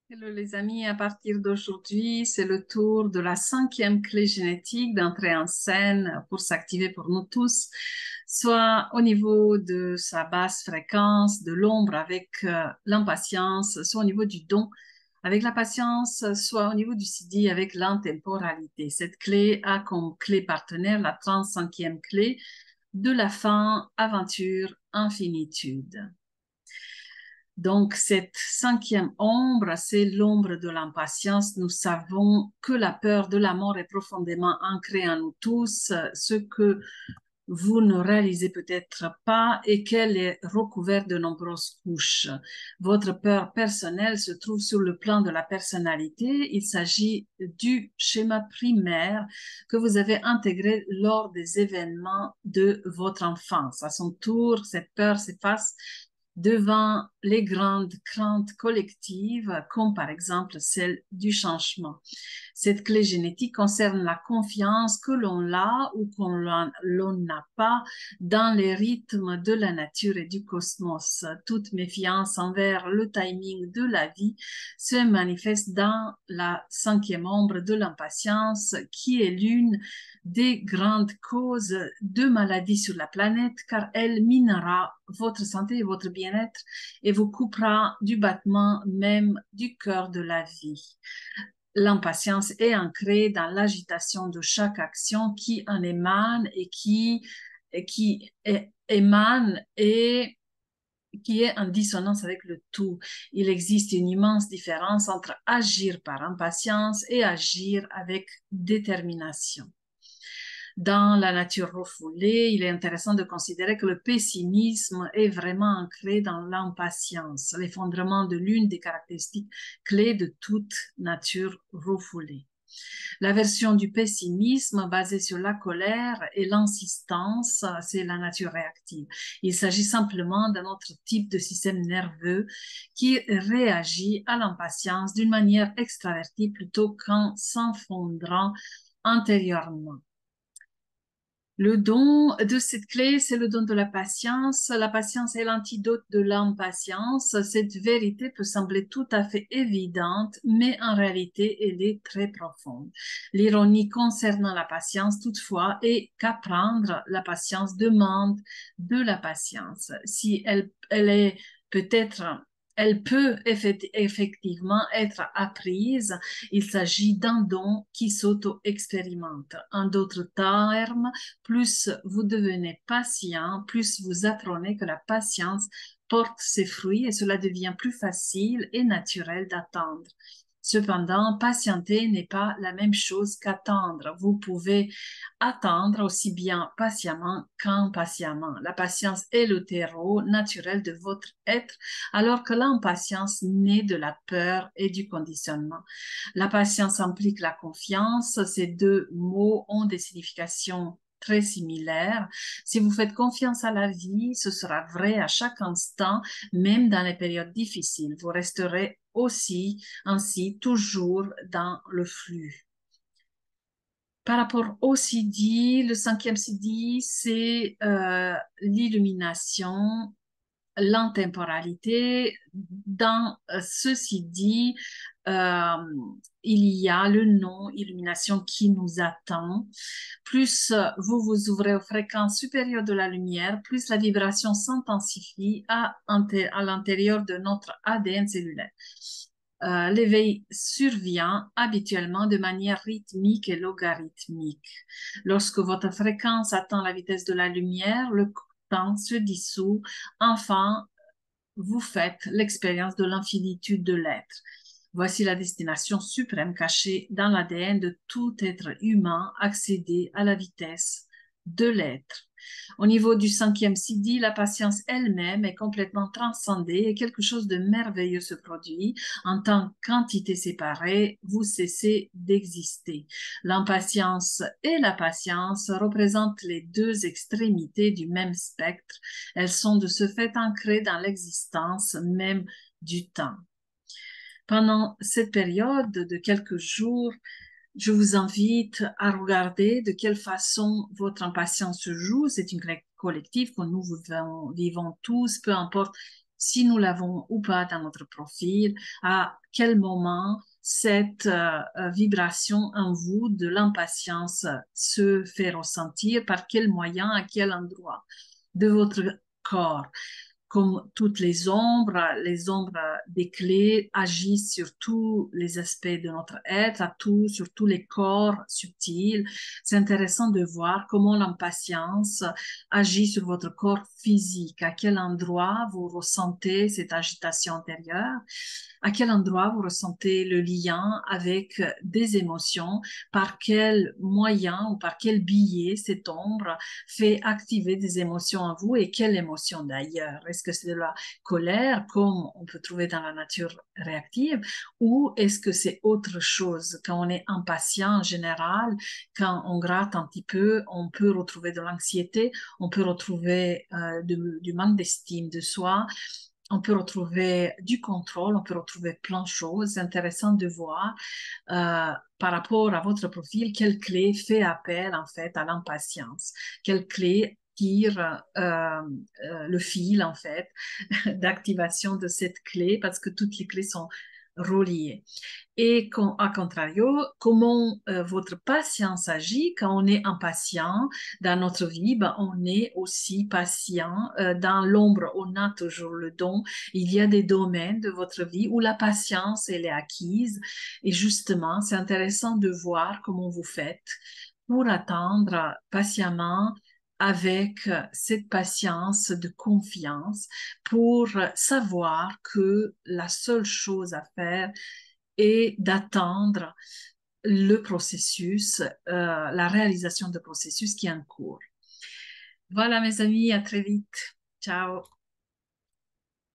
Hello les amis, à partir d'aujourd'hui, c'est le tour de la cinquième clé génétique d'entrer en scène pour s'activer pour nous tous, soit au niveau de sa basse fréquence, de l'ombre avec l'impatience, soit au niveau du don avec la patience, soit au niveau du CD avec l'intemporalité. Cette clé a comme clé partenaire la 35e clé de la fin, aventure, infinitude. Donc, cette cinquième ombre, c'est l'ombre de l'impatience. Nous savons que la peur de la mort est profondément ancrée en nous tous, ce que vous ne réalisez peut-être pas et qu'elle est recouverte de nombreuses couches. Votre peur personnelle se trouve sur le plan de la personnalité. Il s'agit du schéma primaire que vous avez intégré lors des événements de votre enfance. À son tour, cette peur s'efface devant les grandes craintes collectives, comme par exemple celle du changement. Cette clé génétique concerne la confiance que l'on a ou qu'on l'on n'a pas dans les rythmes de la nature et du cosmos. Toute méfiance envers le timing de la vie se manifeste dans la cinquième ombre de l'impatience, qui est l'une des grandes causes de maladies sur la planète, car elle minera votre santé et votre bien-être et vous coupera du battement même du cœur de la vie. L'impatience est ancrée dans l'agitation de chaque action qui en émane et qui émane et qui est en dissonance avec le tout. Il existe une immense différence entre agir par impatience et agir avec détermination. Dans la nature refoulée, il est intéressant de considérer que le pessimisme est vraiment ancré dans l'impatience, l'effondrement de l'une des caractéristiques clés de toute nature refoulée. La version du pessimisme basée sur la colère et l'insistance, c'est la nature réactive. Il s'agit simplement d'un autre type de système nerveux qui réagit à l'impatience d'une manière extravertie plutôt qu'en s'enfondrant intérieurement. Le don de cette clé, c'est le don de la patience. La patience est l'antidote de l'impatience. Cette vérité peut sembler tout à fait évidente, mais en réalité, elle est très profonde. L'ironie concernant la patience, toutefois, est qu'apprendre la patience demande de la patience. Si elle est peut-être elle peut effectivement être apprise. Il s'agit d'un don qui s'auto-expérimente. En d'autres termes, plus vous devenez patient, plus vous apprenez que la patience porte ses fruits et cela devient plus facile et naturel d'attendre. Cependant, patienter n'est pas la même chose qu'attendre. Vous pouvez attendre aussi bien patiemment qu'impatiemment. La patience est le terreau naturel de votre être, alors que l'impatience naît de la peur et du conditionnement. La patience implique la confiance. Ces deux mots ont des significations très similaires. Si vous faites confiance à la vie, ce sera vrai à chaque instant, même dans les périodes difficiles. Vous resterez aussi ainsi toujours dans le flux. Par rapport au CD, le cinquième CD, c'est l'illumination, l'intemporalité. Dans ceci dit, euh, il y a le nom illumination qui nous attend. Plus vous vous ouvrez aux fréquences supérieures de la lumière, plus la vibration s'intensifie à l'intérieur de notre ADN cellulaire. L'éveil survient habituellement de manière rythmique et logarithmique. Lorsque votre fréquence atteint la vitesse de la lumière, le temps se dissout. Enfin, vous faites l'expérience de l'infinitude de l'être. Voici la destination suprême cachée dans l'ADN de tout être humain, accéder à la vitesse de l'être. Au niveau du cinquième CD, la patience elle-même est complètement transcendée et quelque chose de merveilleux se produit. En tant qu'entité séparée, vous cessez d'exister. L'impatience et la patience représentent les deux extrémités du même spectre. Elles sont de ce fait ancrées dans l'existence même du temps. Pendant cette période de quelques jours, je vous invite à regarder de quelle façon votre impatience se joue. C'est une collective que nous vivons tous, peu importe si nous l'avons ou pas dans notre profil, à quel moment cette vibration en vous de l'impatience se fait ressentir, par quel moyen, à quel endroit de votre corps. Comme toutes les ombres des clés agissent sur tous les aspects de notre être, sur tous les corps subtils. C'est intéressant de voir comment l'impatience agit sur votre corps physique, à quel endroit vous ressentez cette agitation intérieure, à quel endroit vous ressentez le lien avec des émotions, par quel moyen ou par quel biais cette ombre fait activer des émotions en vous et quelle émotion d'ailleurs. Est-ce que c'est de la colère comme on peut trouver dans la nature réactive ou est-ce que c'est autre chose? Quand on est impatient en général, quand on gratte un petit peu, on peut retrouver de l'anxiété, on peut retrouver du manque d'estime de soi, on peut retrouver du contrôle, on peut retrouver plein de choses. C'est intéressant de voir par rapport à votre profil quelle clé fait appel en fait à l'impatience, quelle clé tire le fil en fait d'activation de cette clé parce que toutes les clés sont reliées. Et à contrario, comment votre patience agit quand on est impatient dans notre vie, ben, on est aussi patient. Dans l'ombre, on a toujours le don. Il y a des domaines de votre vie où la patience, elle est acquise. Et justement, c'est intéressant de voir comment vous faites pour attendre patiemment avec cette patience de confiance pour savoir que la seule chose à faire et d'attendre le processus, la réalisation du processus qui est en cours. Voilà mes amis, à très vite. Ciao.